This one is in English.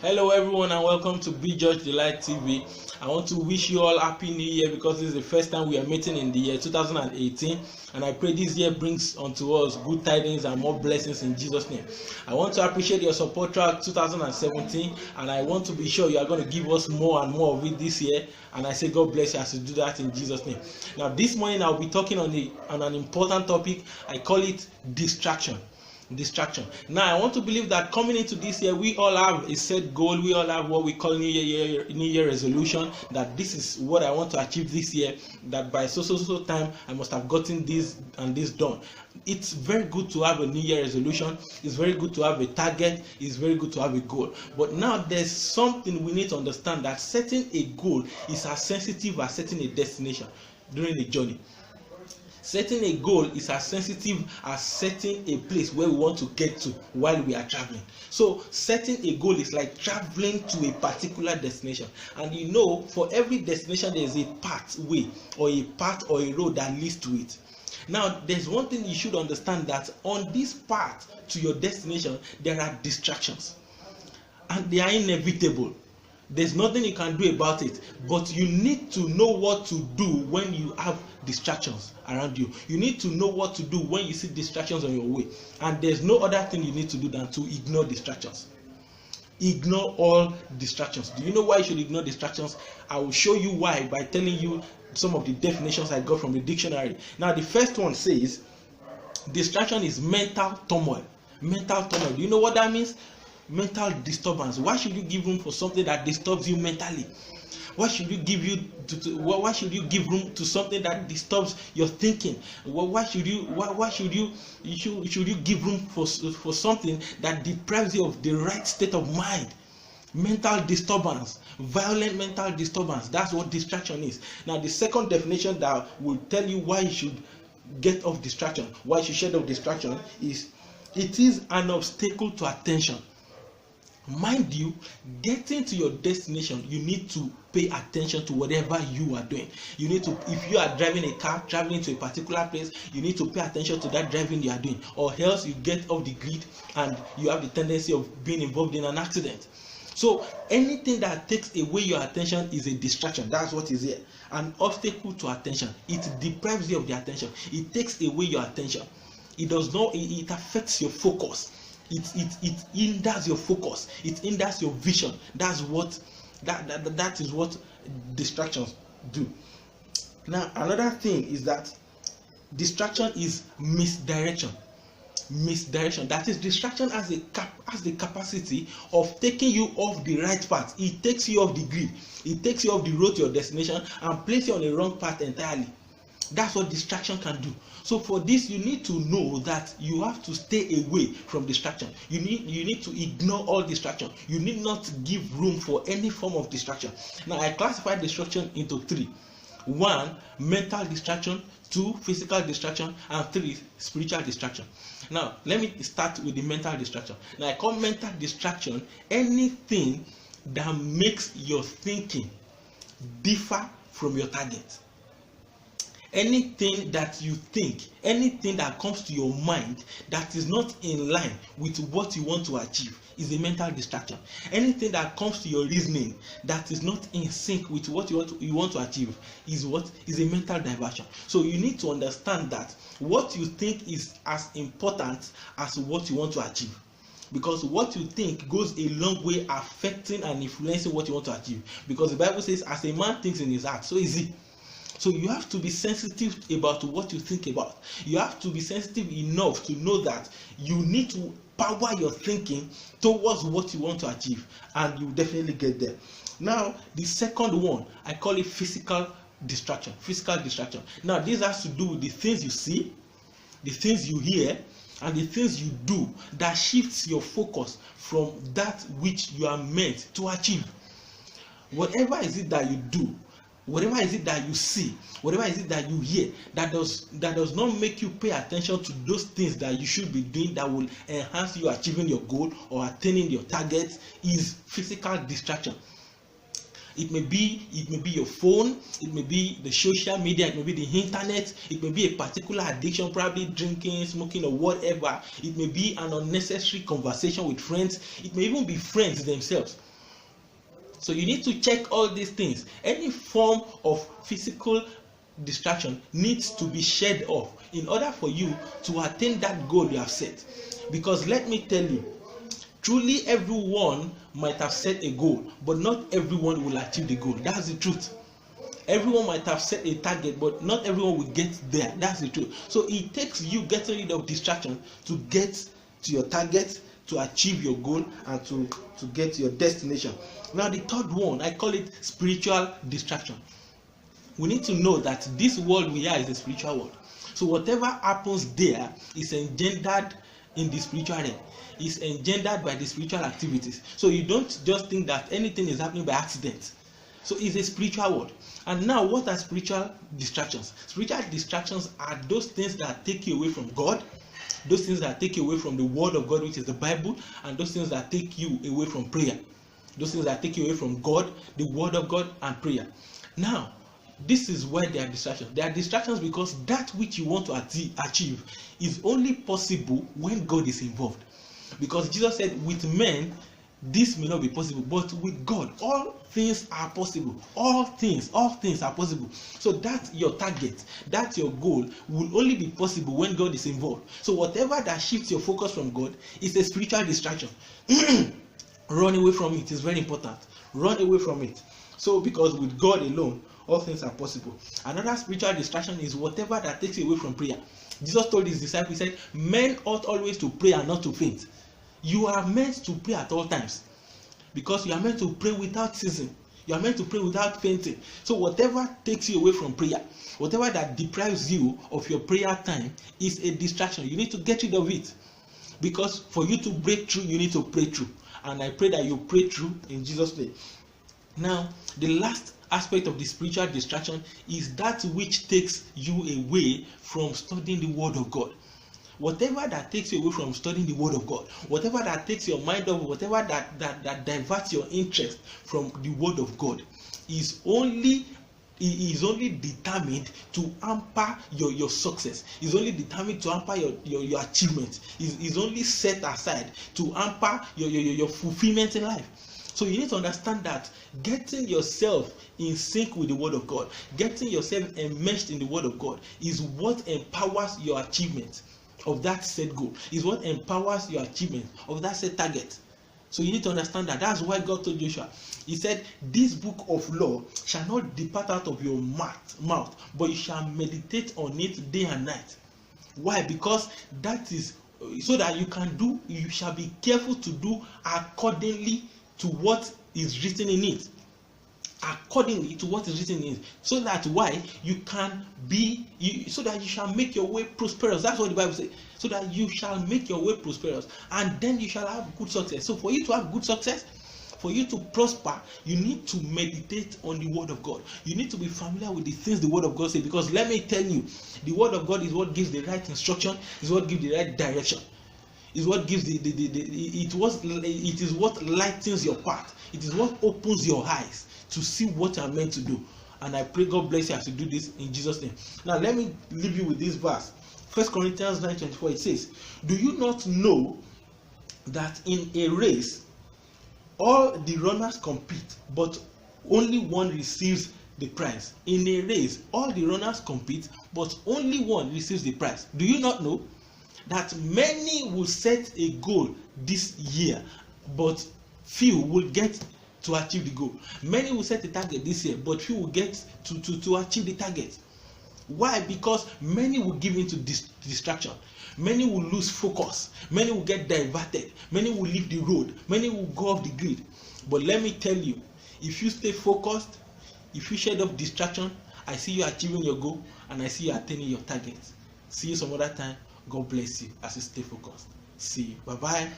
Hello everyone and welcome to Be Judge Delight TV. I want to wish you all happy new year because this is the first time we are meeting in the year 2018, and I pray this year brings unto us good tidings and more blessings in Jesus' name. I want to appreciate your support throughout 2017, and I want to be sure you are going to give us more and more of it this year, and I say God bless you as you do that in Jesus' name. Now this morning I'll be talking on an important topic. I call it distraction. Now I want to believe that coming into this year we all have a set goal. We all have what we call new year resolution, that this is what I want to achieve this year, that by so time I must have gotten this and this done. It's very good to have a new year resolution. It's very good to have a target. It's very good to have a goal. But now there's something we need to understand, that setting a goal is as sensitive as setting a destination during a journey. Setting a goal is as sensitive as setting a place where we want to get to while we are traveling. So setting a goal is like traveling to a particular destination, and you know, for every destination there is a pathway or a path or a road that leads to it. Now there's one thing you should understand, that on this path to your destination there are distractions, and they are inevitable. There's nothing you can do about it, but you need to know what to do when you have distractions around you. You need to know what to do when you see distractions on your way, and there's no other thing you need to do than to ignore distractions. Ignore all distractions. Do you know why you should ignore distractions? I will show you why by telling you some of the definitions I got from the dictionary. Now the first one says distraction is mental turmoil. Mental turmoil. Do you know what that means? Mental disturbance. Why should you give room for something that disturbs you mentally? Why should you give room to something that disturbs your thinking? Why should you give room for something that deprives you of the right state of mind? Mental disturbance, violent mental disturbance. That's what distraction is. Now the second definition that will tell you why you should get off distraction, why you should shed off distraction, is it is an obstacle to attention. Mind you, getting to your destination, you need to pay attention to whatever you are doing. You need to, if you are driving a car, traveling to a particular place, you need to pay attention to that driving you are doing, or else you get off the grid and you have the tendency of being involved in an accident. So anything that takes away your attention is a distraction. That's what is here. An obstacle to attention. It deprives you of the attention. It takes away your attention. It does not, it affects your focus. It hinders your focus. It hinders your vision. That is what distractions do. Now another thing is that distraction is misdirection. That is, distraction has the capacity of taking you off the right path. It takes you off the grid. It takes you off the road to your destination and places you on the wrong path entirely. That's what distraction can do. So for this, you need to know that you have to stay away from distraction. You need to ignore all distraction. You need not give room for any form of distraction. Now I classify distraction into three. 1, mental distraction. 2, physical distraction. And 3, spiritual distraction. Now let me start with the mental distraction. Now I call mental distraction anything that makes your thinking differ from your target. Anything that you think, anything that comes to your mind that is not in line with what you want to achieve is a mental distraction. Anything that comes to your reasoning that is not in sync with what you want to achieve is a mental diversion. So you need to understand that what you think is as important as what you want to achieve, because what you think goes a long way affecting and influencing what you want to achieve. Because the Bible says, as a man thinks in his heart, so is he. So you have to be sensitive about what you think about. You have to be sensitive enough to know that you need to power your thinking towards what you want to achieve, and you definitely get there. Now the second one, I call it physical distraction. Now this has to do with the things you see, the things you hear, and the things you do that shifts your focus from that which you are meant to achieve. Whatever is it that you do, whatever is it that you see, whatever is it that you hear, that does not make you pay attention to those things that you should be doing that will enhance you achieving your goal or attaining your targets, is physical distraction. It may be your phone, it may be the social media, it may be the internet, it may be a particular addiction, probably drinking, smoking, or whatever. It may be an unnecessary conversation with friends. It may even be friends themselves. So you need to check all these things. Any form of physical distraction needs to be shed off in order for you to attain that goal you have set. Because let me tell you, truly everyone might have set a goal, but not everyone will achieve the goal. That's the truth. Everyone might have set a target, but not everyone will get there. That's the truth. So it takes you getting rid of distraction to get to your target, to achieve your goal, and to get to your destination. Now the third one, I call it spiritual distraction. We need to know that this world we are is a spiritual world. So whatever happens there is engendered in the spiritual realm, is engendered by the spiritual activities. So you don't just think that anything is happening by accident. So it's a spiritual world. And now, what are spiritual distractions? Spiritual distractions are those things that take you away from God, those things that take you away from the word of God, which is the Bible, and those things that take you away from prayer. Those things that take you away from God, the word of God, and prayer. Now, this is why they are distractions. They are distractions because that which you want to achieve is only possible when God is involved. Because Jesus said, with men, this may not be possible, but with God, all things are possible. All things are possible. So that's your target, that's your goal, will only be possible when God is involved. So whatever that shifts your focus from God is a spiritual distraction. Run away from it. Is very important. Run away from it. So because with God alone, all things are possible. Another spiritual distraction is whatever that takes you away from prayer. Jesus told his disciples, he said, men ought always to pray and not to faint. You are meant to pray at all times, because you are meant to pray without ceasing. You are meant to pray without fainting. So whatever takes you away from prayer, whatever that deprives you of your prayer time, is a distraction. You need to get rid of it, because for you to break through, you need to pray through. And I pray that you pray through in Jesus' name. Now, the last aspect of the spiritual distraction is that which takes you away from studying the word of God. Whatever that takes you away from studying the word of God, whatever that takes your mind off, whatever that diverts your interest from the word of God, is only determined to hamper your success. Is only determined to hamper your achievement. Is only set aside to hamper your fulfillment in life. So you need to understand that getting yourself in sync with the word of God, getting yourself enmeshed in the word of God, is what empowers your achievement of that set goal, is what empowers your achievement of that set target. So you need to understand that. That's why God told Joshua, he said, this book of law shall not depart out of your mouth, but you shall meditate on it day and night. Why? Because that is so that you shall be careful to do accordingly to what is written in it. Accordingly to what is written in it, so that so that you shall make your way prosperous. That's what the Bible says. So that you shall make your way prosperous, and then you shall have good success. So for you to have good success, for you to prosper, you need to meditate on the word of God. You need to be familiar with the things the word of God says, because let me tell you, the word of God is what gives the right instruction, is what gives the right direction, is what gives it is what lightens your path. It is what opens your eyes to see what you are meant to do. And I pray God bless you as you do this in Jesus' name. Now let me leave you with this verse. 1 Corinthians 9:24, it says, do you not know that in a race all the runners compete, but only one receives the prize? In a race all the runners compete, but only one receives the prize. Do you not know that many will set a goal this year, but few will get to achieve the goal? Many will set a target this year, but few will get to achieve the target. Why? Because many will give into distraction. Many will lose focus. Many will get diverted. Many will leave the road. Many will go off the grid. But let me tell you, if you stay focused, if you shed off distraction, I see you achieving your goal, and I see you attaining your target. See you some other time. God bless you as you stay focused. See you. Bye-bye.